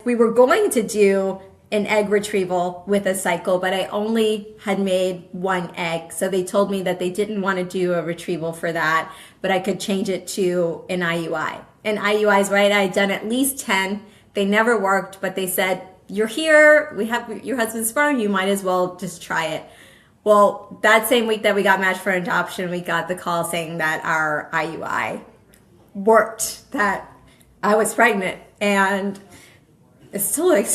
We were going to do an egg retrieval with a cycle, but I only had made one egg. So they told me that they didn't want to do a retrieval for that, but I could change it to an IUI. And IUIs, right? I had done at least 10. They never worked, but they said, you're here, we have your husband's sperm, you might as well just try it. Well, that same week that we got matched for adoption, we got the call saying that our IUI worked, that I was pregnant. And it's still like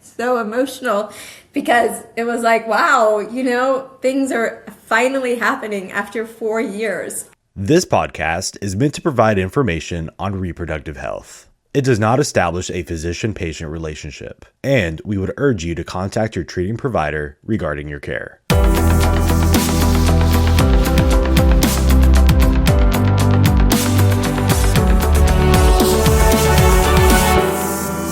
so emotional because it was like, wow, things are finally happening after 4 years. This podcast is meant to provide information on reproductive health. It does not establish a physician-patient relationship, and we would urge you to contact your treating provider regarding your care.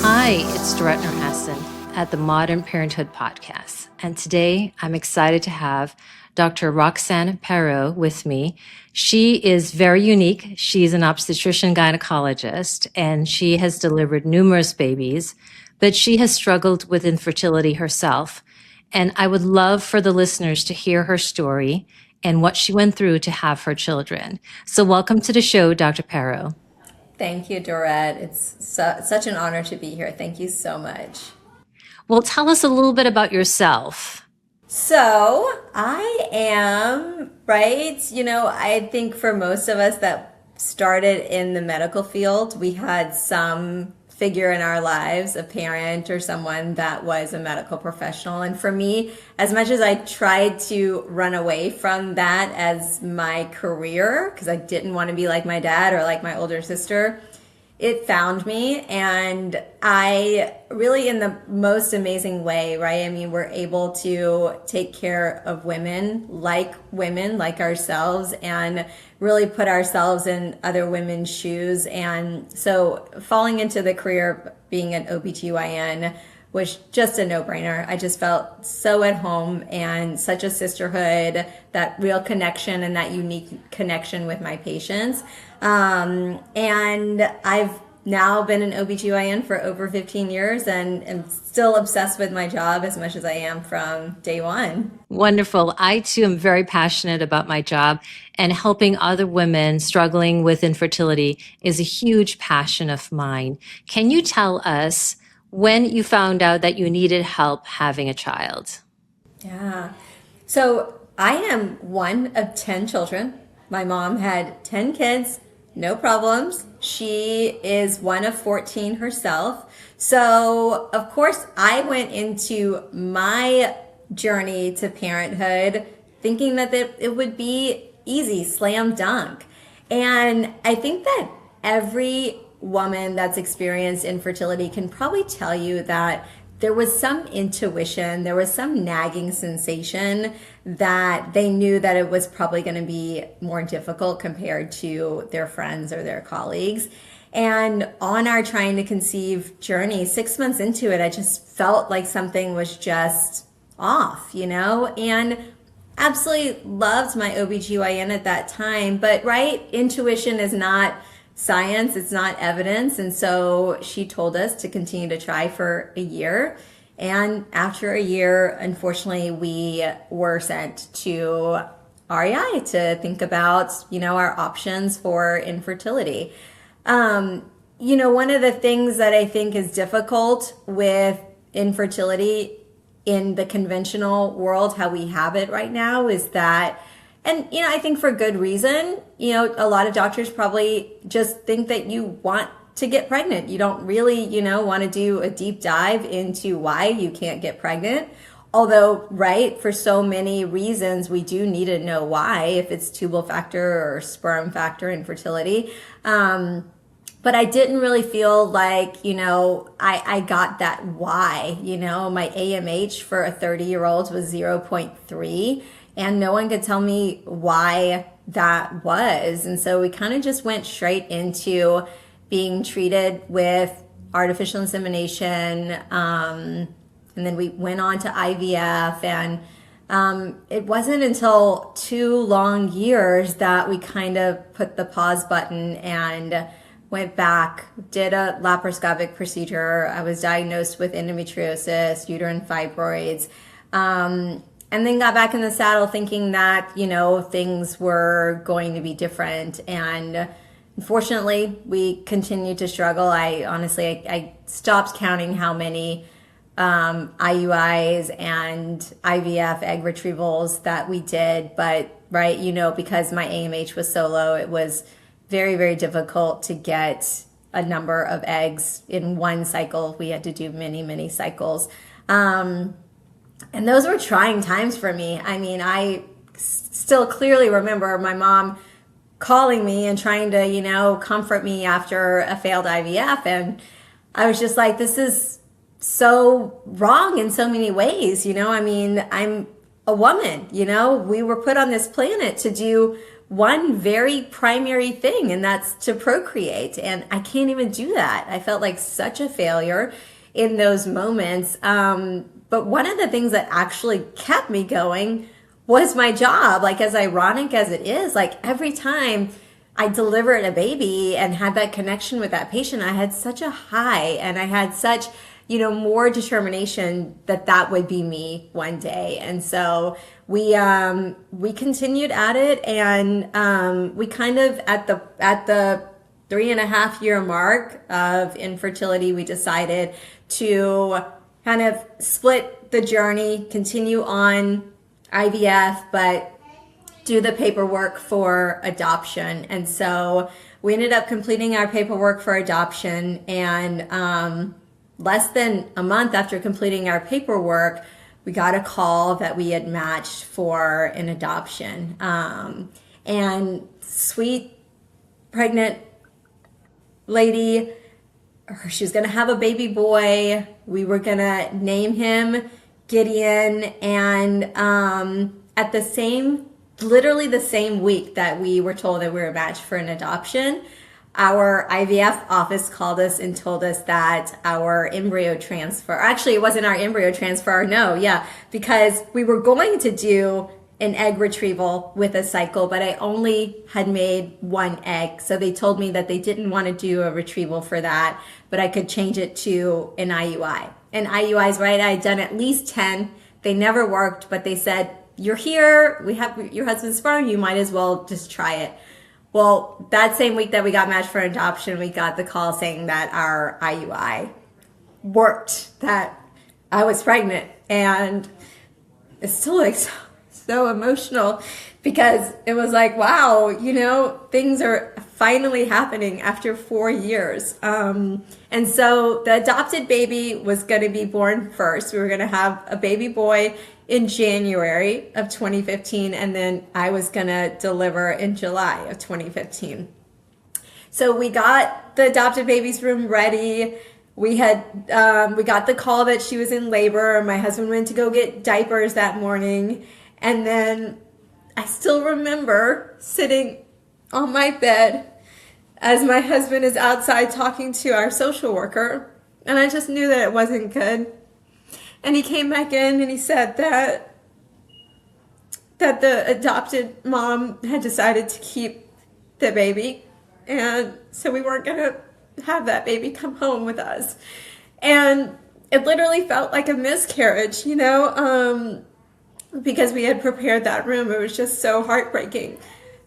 Hi, it's Noorhasan at the Modern Parenthood podcast. And today I'm excited to have Dr. Roxanne Pero with me. She is very unique. She's an obstetrician gynecologist, and she has delivered numerous babies, but she has struggled with infertility herself. And I would love for the listeners to hear her story and what she went through to have her children. So welcome to the show, Dr. Pero. Thank you, Dorette. It's such an honor to be here. Thank you so much. Well, tell us a little bit about yourself. So I am, right? I think for most of us that started in the medical field, we had some figure in our lives, a parent or someone that was a medical professional. And for me, as much as I tried to run away from that as my career, because I didn't want to be like my dad or like my older sister, it found me. And I really, in the most amazing way, right? I mean, we're able to take care of women like ourselves and really put ourselves in other women's shoes. And so falling into the career of being an OB-GYN was just a no-brainer. I just felt so at home and such a sisterhood, that real connection and that unique connection with my patients. And I've now been an OB-GYN for over 15 years and am still obsessed with my job as much as I am from day one. Wonderful. I too am very passionate about my job, and helping other women struggling with infertility is a huge passion of mine. Can you tell us when you found out that you needed help having a child? Yeah. So I am one of 10 children. My mom had 10 kids, no problems. She is one of 14 herself. So, of course, I went into my journey to parenthood thinking that it would be easy, slam dunk. And I think that every woman that's experienced infertility can probably tell you that there was some intuition, there was some nagging sensation that they knew that it was probably going to be more difficult compared to their friends or their colleagues. And on our trying to conceive journey, 6 months into it, I just felt like something was just off, and absolutely loved my OB-GYN at that time. But right, intuition is not science, it's not evidence. And so she told us to continue to try for a year. And after a year, unfortunately, we were sent to REI to think about, our options for infertility. One of the things that I think is difficult with infertility in the conventional world, how we have it right now, is that, and, I think for good reason, a lot of doctors probably just think that you want to get pregnant. You don't really, want to do a deep dive into why you can't get pregnant. Although, right, for so many reasons, we do need to know why, if it's tubal factor or sperm factor infertility. But I didn't really feel like, I got that why. My AMH for a 30-year-old was 0.3. And no one could tell me why that was. And so we kind of just went straight into being treated with artificial insemination. And then we went on to IVF. And it wasn't until 2 long years that we kind of put the pause button and went back, did a laparoscopic procedure. I was diagnosed with endometriosis, uterine fibroids, and then got back in the saddle thinking that, things were going to be different. And unfortunately, we continued to struggle. I stopped counting how many IUIs and IVF egg retrievals that we did. But, right, because my AMH was so low, it was very, very difficult to get a number of eggs in one cycle. We had to do many, many cycles. And those were trying times for me. I mean, I still clearly remember my mom calling me and trying to, comfort me after a failed IVF. And I was just like, this is so wrong in so many ways. I mean, I'm a woman, we were put on this planet to do one very primary thing, and that's to procreate. And I can't even do that. I felt like such a failure in those moments. But one of the things that actually kept me going was my job. Like, as ironic as it is, like every time I delivered a baby and had that connection with that patient, I had such a high, and I had such, more determination that would be me one day. And so we continued at it, and we kind of at the 3.5 year mark of infertility, we decided to kind of split the journey, continue on IVF, but do the paperwork for adoption. And so we ended up completing our paperwork for adoption, and less than a month after completing our paperwork, we got a call that we had matched for an adoption. And sweet pregnant lady, she was going to have a baby boy. We were going to name him Gideon. And at literally the same week that we were told that we were matched for an adoption, our IVF office called us and told us that our embryo transfer, actually it wasn't our embryo transfer, because we were going to do an egg retrieval with a cycle, but I only had made one egg. So they told me that they didn't want to do a retrieval for that, but I could change it to an IUI. And IUIs, right, I had done at least 10. They never worked, but they said, you're here, we have your husband's sperm, you might as well just try it. Well, that same week that we got matched for adoption, we got the call saying that our IUI worked, that I was pregnant. And it's still like so emotional, because it was like, wow, things are finally happening after 4 years. And so the adopted baby was going to be born first. We were going to have a baby boy in January of 2015, and then I was going to deliver in July of 2015. So we got the adopted baby's room ready. We got the call that she was in labor. My husband went to go get diapers that morning. And then I still remember sitting on my bed as my husband is outside talking to our social worker. And I just knew that it wasn't good. And he came back in and he said that the adopted mom had decided to keep the baby. And so we weren't going to have that baby come home with us. And it literally felt like a miscarriage, because we had prepared that room. It was just so heartbreaking.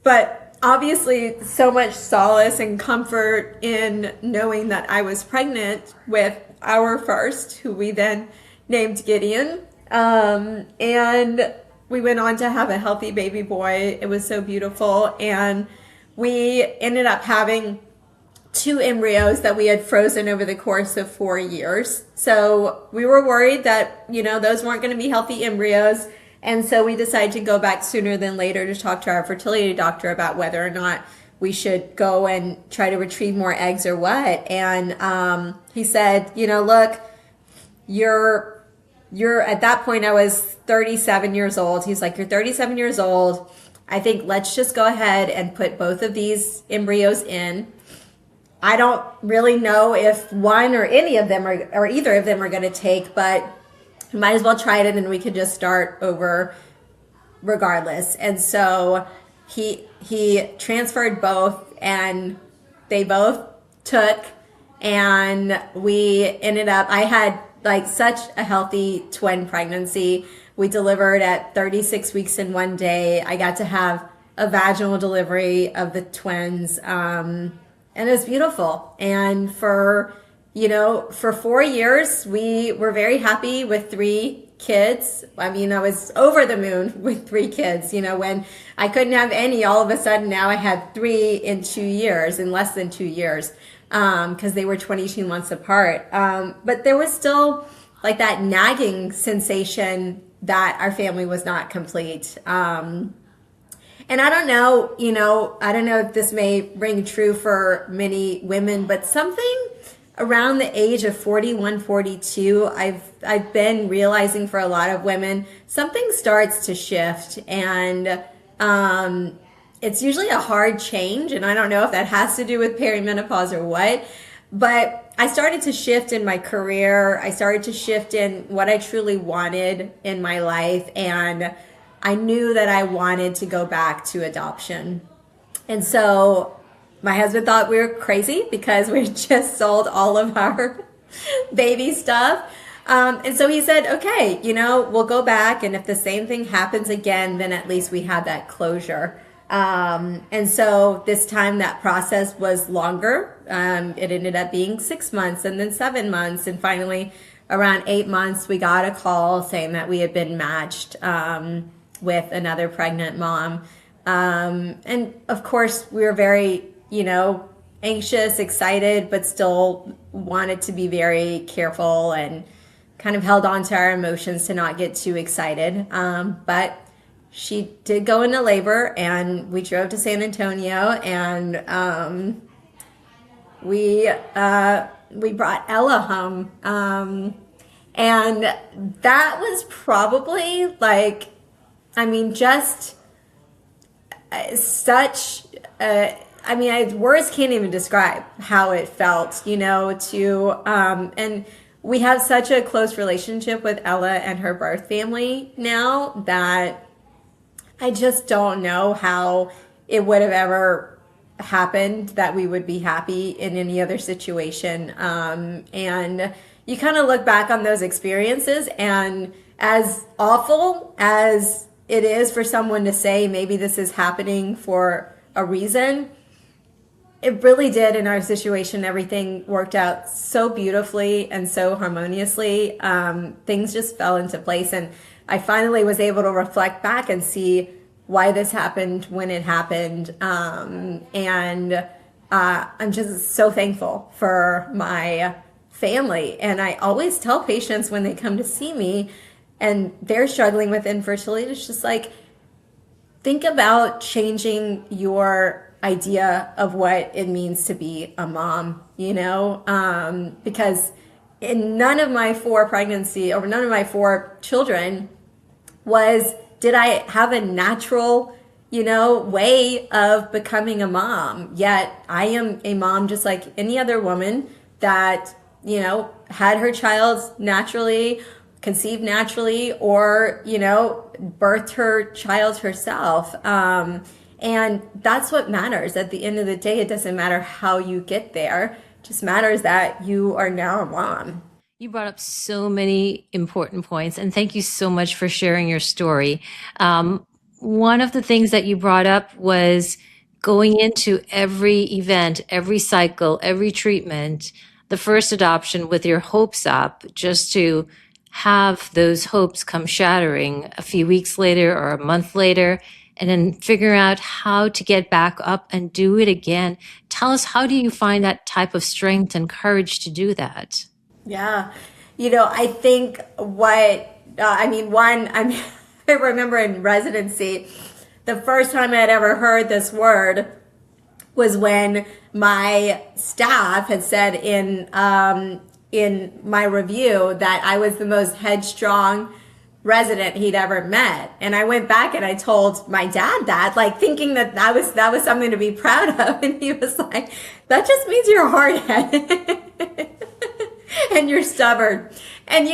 But obviously so much solace and comfort in knowing that I was pregnant with our first, who we then named Gideon. And we went on to have a healthy baby boy. It was so beautiful. And we ended up having 2 embryos that we had frozen over the course of 4 years. So we were worried that, those weren't going to be healthy embryos. And so we decided to go back sooner than later to talk to our fertility doctor about whether or not we should go and try to retrieve more eggs or what. And he said, look, you're at that point, I was 37 years old. He's like, you're 37 years old. I think let's just go ahead and put both of these embryos in. I don't really know if one or any of them or either of them are going to take, but you might as well try it, and then we could just start over regardless. And so he transferred both, and they both took, and we ended up, I had like such a healthy twin pregnancy. We delivered at 36 weeks in one day. I got to have a vaginal delivery of the twins, and it was beautiful. And for 4 years, we were very happy with 3 kids. I mean, I was over the moon with 3 kids. When I couldn't have any, all of a sudden now I had 3 in 2 years, in less than 2 years, because they were 22 months apart. But there was still like that nagging sensation that our family was not complete. And I don't know, I don't know if this may ring true for many women, but something around the age of 41, 42, I've been realizing for a lot of women, something starts to shift, and it's usually a hard change, and I don't know if that has to do with perimenopause or what, but I started to shift in my career. I started to shift in what I truly wanted in my life, and I knew that I wanted to go back to adoption. And so my husband thought we were crazy because we just sold all of our baby stuff. And so he said, okay, we'll go back. And if the same thing happens again, then at least we have that closure. And so this time that process was longer. It ended up being 6 months and then 7 months. And finally, around 8 months, we got a call saying that we had been matched with another pregnant mom. And of course, we were very anxious, excited, but still wanted to be very careful and kind of held on to our emotions to not get too excited. But she did go into labor, and we drove to San Antonio, and we brought Ella home. And that was probably just such words can't even describe how it felt, and we have such a close relationship with Ella and her birth family now that I just don't know how it would have ever happened that we would be happy in any other situation. And you kind of look back on those experiences, and as awful as it is for someone to say maybe this is happening for a reason, it really did in our situation. Everything worked out so beautifully and so harmoniously. Things just fell into place, and I finally was able to reflect back and see why this happened when it happened. And I'm just so thankful for my family. And I always tell patients when they come to see me and they're struggling with infertility, it's just like, think about changing your idea of what it means to be a mom, because in none of my 4 children did I have a natural, way of becoming a mom. Yet I am a mom just like any other woman that, had her child naturally, conceived naturally, or, birthed her child herself. And that's what matters. At the end of the day, it doesn't matter how you get there. It just matters that you are now a mom. You brought up so many important points, and thank you so much for sharing your story. One of the things that you brought up was going into every event, every cycle, every treatment, the first adoption with your hopes up, just to have those hopes come shattering a few weeks later or a month later, and then figure out how to get back up and do it again. Tell us, how do you find that type of strength and courage to do that? Yeah. I think I remember in residency, the first time I'd ever heard this word was when my staff had said in my review that I was the most headstrong resident he'd ever met. And I went back and I told my dad that, thinking that was something to be proud of. And he was like, that just means you're hard-headed and you're stubborn. And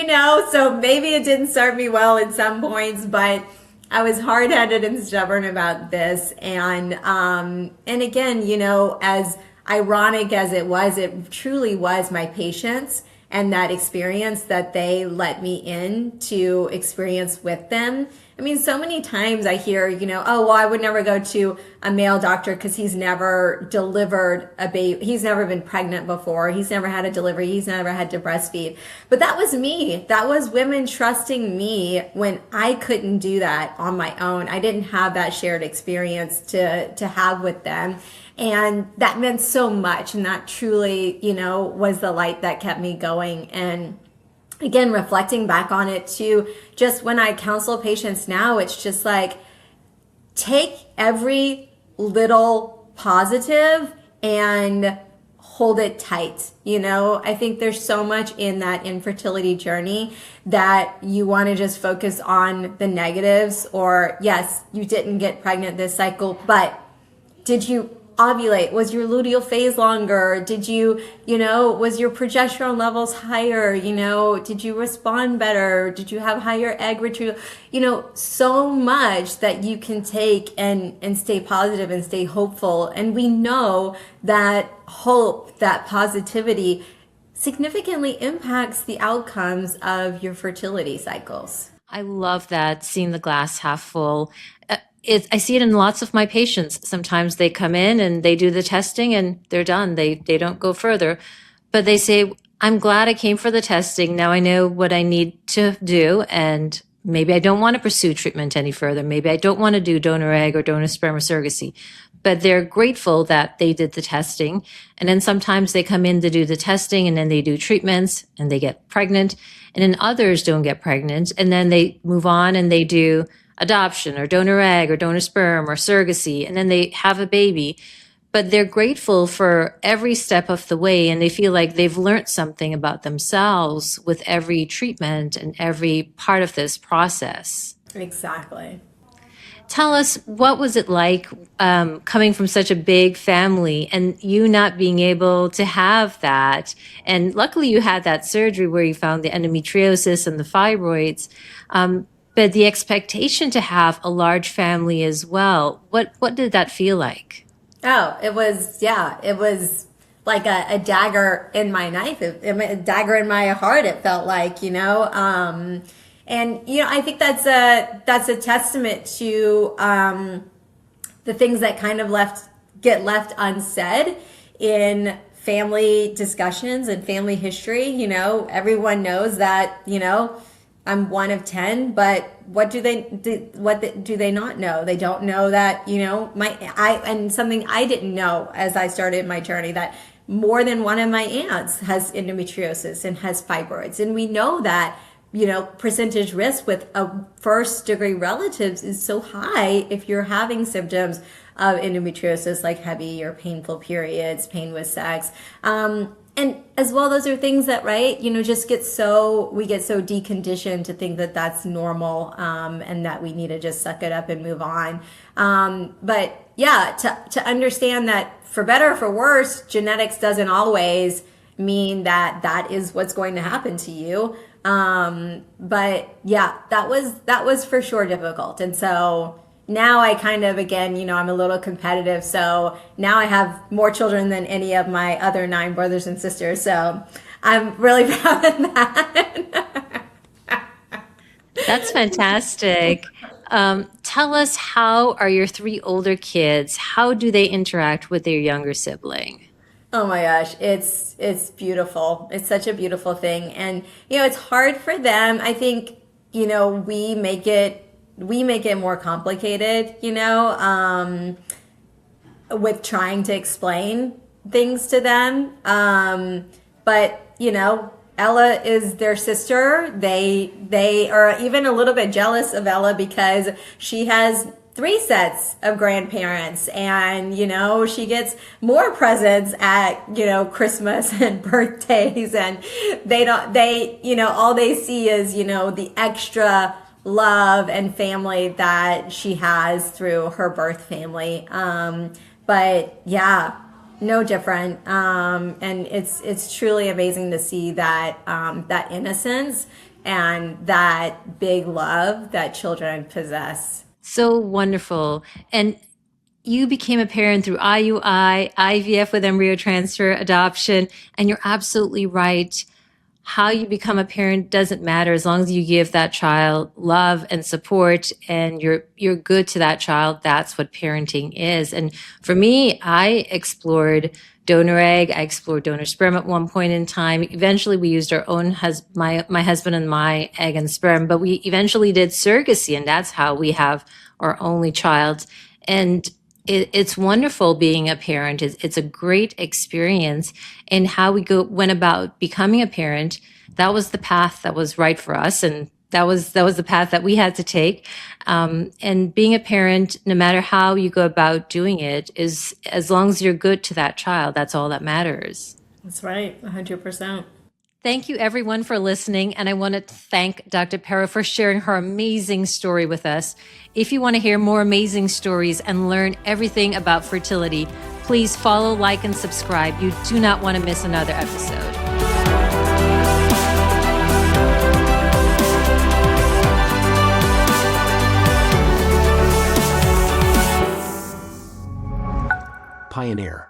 so maybe it didn't serve me well in some points, but I was hard-headed and stubborn about this. And again, as ironic as it was, it truly was my patients and that experience that they let me in to experience with them. I mean, so many times I hear, oh, well, I would never go to a male doctor because he's never delivered a baby. He's never been pregnant before. He's never had a delivery. He's never had to breastfeed. But that was me. That was women trusting me when I couldn't do that on my own. I didn't have that shared experience to have with them. And that meant so much. And that truly, was the light that kept me going. And again, reflecting back on it too, just when I counsel patients now, it's just like, take every little positive and hold it tight. I think there's so much in that infertility journey that you want to just focus on the negatives, or yes, you didn't get pregnant this cycle, but did you ovulate? Was your luteal phase longer? Did you, was your progesterone levels higher? Did you respond better? Did you have higher egg retrieval? So much that you can take and stay positive and stay hopeful. And we know that hope, that positivity significantly impacts the outcomes of your fertility cycles. I love that, seeing the glass half full. I see it in lots of my patients. Sometimes they come in and they do the testing and they're done. They don't go further. But they say, I'm glad I came for the testing. Now I know what I need to do. And maybe I don't want to pursue treatment any further. Maybe I don't want to do donor egg or donor sperm or surrogacy. But they're grateful that they did the testing. And then sometimes they come in to do the testing and then they do treatments and they get pregnant. And then others don't get pregnant. And then they move on and they do adoption or donor egg or donor sperm or surrogacy, and then they have a baby. But they're grateful for every step of the way, and they feel like they've learned something about themselves with every treatment and every part of this process. Exactly. Tell us, what was it like coming from such a big family and you not being able to have that? And luckily you had that surgery where you found the endometriosis and the fibroids. But the expectation to have a large family as well, what did that feel like? Oh, it was like a dagger in my knife, a dagger in my heart, it felt like, and, I think that's a testament to the things that kind of get left unsaid in family discussions and family history. Everyone knows that, I'm one of 10, but what do they not know? They don't know that, and something I didn't know as I started my journey, that more than one of my aunts has endometriosis and has fibroids. And we know that, percentage risk with a first degree relatives is so high if you're having symptoms of endometriosis, like heavy or painful periods, pain with sex. And as well, those are things that, right, just we get so deconditioned to think that that's normal, and that we need to just suck it up and move on. But yeah, to understand that for better or for worse, genetics doesn't always mean that that is what's going to happen to you. But yeah, that was for sure difficult. And so now I kind of, again, I'm a little competitive. So now I have more children than any of my other 9 brothers and sisters. So I'm really proud of that. That's fantastic. Tell us, how are your 3 older kids? How do they interact with their younger sibling? Oh my gosh, it's beautiful. It's such a beautiful thing. And, it's hard for them. I think, we make it more complicated, with trying to explain things to them. But, Ella is their sister. They are even a little bit jealous of Ella because she has 3 sets of grandparents, and, she gets more presents at, Christmas and birthdays, and all they see is, the extra love and family that she has through her birth family. But yeah, no different. And it's truly amazing to see that, that innocence and that big love that children possess. So wonderful. And you became a parent through IUI, IVF with embryo transfer, adoption, and you're absolutely right. How you become a parent doesn't matter as long as you give that child love and support and you're good to that child. That's what parenting is. And for me, I explored donor egg. I explored donor sperm at one point in time. Eventually we used our own my husband and my egg and sperm, but we eventually did surrogacy, and that's how we have our only child. And it's wonderful being a parent. It's a great experience. And how we went about becoming a parent, that was the path that was right for us. And that was the path that we had to take. And being a parent, no matter how you go about doing it, is as long as you're good to that child, that's all that matters. That's right, 100%. Thank you, everyone, for listening. And I want to thank Dr. Pero for sharing her amazing story with us. If you want to hear more amazing stories and learn everything about fertility, please follow, like, and subscribe. You do not want to miss another episode. Pioneer.